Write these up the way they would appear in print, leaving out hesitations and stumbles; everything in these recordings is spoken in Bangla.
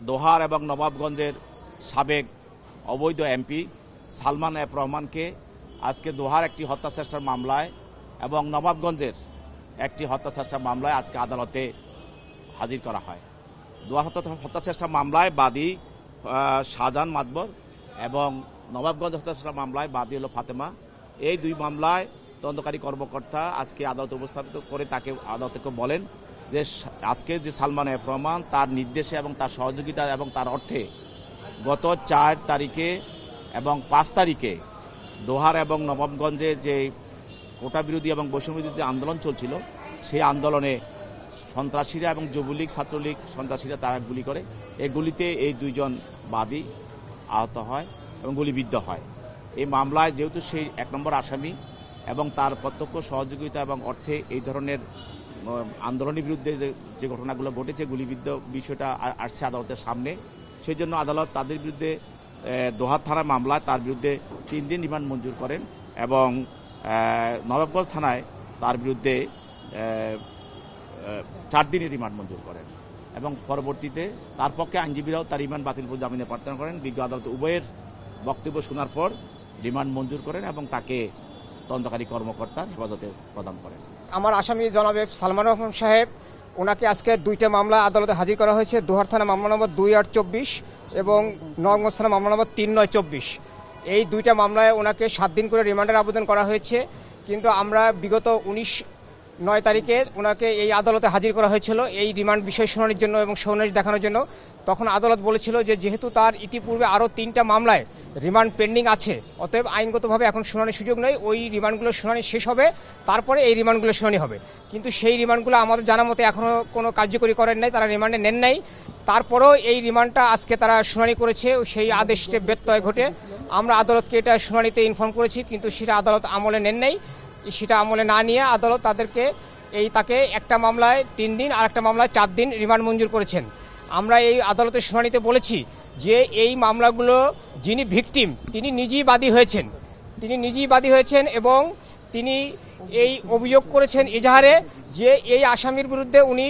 দোহার এবং নবাবগঞ্জের সাবেক অবৈধ এমপি সালমান এফ রহমানকে আজকে দোহার একটি হত্যাচেষ্টার মামলায় এবং নবাবগঞ্জের একটি হত্যাচেষ্টার মামলায় আজকে আদালতে হাজির করা হয়। দোহার হত্যাচেষ্টা মামলায় বাদী শাহজাহান মাতবর এবং নবাবগঞ্জ হত্যাচেষ্টা মামলায় বাদী হলো ফাতেমা। এই দুই মামলায় তদন্তকারী কর্মকর্তা আজকে আদালতে উপস্থাপিত করে তাকে আদালতকে বলেন যে আজকে যে সালমান এফ রহমান তার নির্দেশে এবং তার সহযোগিতা এবং তার অর্থে গত 4 তারিখে এবং 5 তারিখে দোহার এবং নবাবগঞ্জে যে কোটা বিরোধী এবং বৈষম্য বিরোধী যে আন্দোলন চলছিল সেই আন্দোলনে সন্ত্রাসীরা এবং যুবলীগ ছাত্রলীগ সন্ত্রাসীরা তারা গুলি করে। এই গুলিতে এই দুইজন বাদী আহত হয় এবং গুলিবিদ্ধ হয়। এই মামলায় যেহেতু সেই 1 নম্বর আসামি এবং তার প্রত্যক্ষ সহযোগিতা এবং অর্থে এই ধরনের আন্দোলনের বিরুদ্ধে যে ঘটনাগুলো ঘটেছে গুলিবিদ্ধ বিষয়টা আসছে আদালতের সামনে, সেই জন্য আদালত তাদের বিরুদ্ধে দোহার থানার মামলায় তার বিরুদ্ধে 3 দিন রিমান্ড মঞ্জুর করেন এবং নবাবগঞ্জ থানায় তার বিরুদ্ধে 4 দিনের রিমান্ড মঞ্জুর করেন এবং পরবর্তীতে তার পক্ষে আইনজীবীরাও তার রিমান্ড বাতিল করে জামিনে প্রার্থনা করেন। বিজ্ঞ আদালত উভয়ের বক্তব্য শোনার পর রিমান্ড মঞ্জুর করেন এবং তাকে তদন্তকারী কর্মকর্তা হেফাজতে প্রদান করেন। আমার আসামি জনাব সালমান রহমান সাহেব, ওনাকে আজকে 2টা মামলা আদালতে হাজির করা হয়েছে। দোহার থানা মামলা নম্বর 2824 এবং নবাবগঞ্জ থানা মামলা নম্বর 3924। এই 2টা মামলায় ওনাকে 7 দিন করে রিমান্ডের আবেদন করা হয়েছে, কিন্তু আমরা বিগত 19/9 তারিখে ওনাকে এই আদালতে হাজির করা হয়েছিল এই রিমান্ড বিষয় শুনানির জন্য এবং সৌনেশ দেখানোর জন্য। তখন আদালত বলেছিল যে যেহেতু তার ইতিপূর্বে আরও 3টা মামলায় রিমান্ড পেন্ডিং আছে, অতএব আইনগতভাবে এখন শুনানির সুযোগ নেই, ওই রিমান্ডগুলোর শুনানি শেষ হবে তারপরে এই রিমান্ডগুলোর শুনানি হবে। কিন্তু সেই রিমান্ডগুলো আমাদের জানা মতে এখনও কোনো কার্যকরী করেন নাই, তারা রিমান্ডে নেন নাই। তারপরেও এই রিমান্ডটা আজকে তারা শুনানি করেছে, সেই আদেশে ব্যত্যয় ঘটে আমরা আদালতকে এটা শুনানিতে ইনফর্ম করেছি, কিন্তু সেটা আদালত আমলে নেন নাই। সেটা আমলে না নিয়ে আদালত তাদেরকে তাকে একটা মামলায় 3 দিন আর একটা মামলায় 4 দিন রিমান্ড মঞ্জুর করেছেন। আমরা এই আদালতের শুনানিতে বলেছি যে এই মামলাগুলো যিনি ভিকটিম তিনি নিজেই বাদী হয়েছেন এবং তিনি এই অভিযোগ করেছেন এজাহারে যে এই আসামির বিরুদ্ধে উনি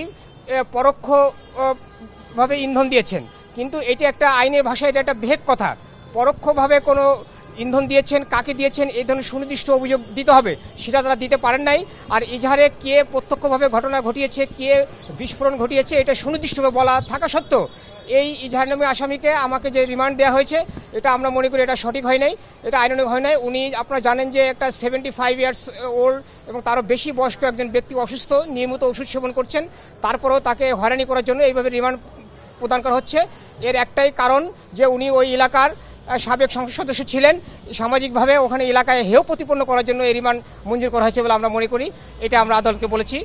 পরোক্ষভাবে ইন্ধন দিয়েছেন। কিন্তু এটি একটা আইনের ভাষায় এটা একটা ভেক কথা। পরোক্ষভাবে কোনো ইন্ধন দিয়েছেন, কাকে দিয়েছেন এই ধরনের সুনির্দিষ্ট অভিযোগ দিতে হবে, সেটা তারা দিতে পারেন নাই। আর এজাহারে কে প্রত্যক্ষভাবে ঘটনা ঘটিয়েছে, কে বিস্ফোরণ ঘটিয়েছে এটা সুনির্দিষ্টভাবে বলা থাকা সত্ত্বেও এই ইজাহারনামী আসামিকে আমাকে যে রিমান্ড দেওয়া হয়েছে এটা আমরা মনে করি এটা সঠিক হয় নাই, এটা আইনানুগ হয় নাই। উনি আপনারা জানেন যে একটা 75 ইয়ার্স ওল্ড এবং তারও বেশি বয়স্ক একজন ব্যক্তি অসুস্থ, নিয়মিত ওষুধ সেবন করছেন, তারপরেও তাকে হয়রানি করার জন্য এইভাবে রিমান্ড প্রদান করা হচ্ছে। এর একটাই কারণ যে উনি ওই এলাকার সাবেক সংসদ সদস্য ছিলেন, সামাজিকভাবে ওখানে এলাকায় হেয় প্রতিপন্ন করার জন্য এই রিমান্ড মঞ্জুর করা হয়েছে বলে আমরা মনে করি। এটা আমরা আদালতকে বলেছি।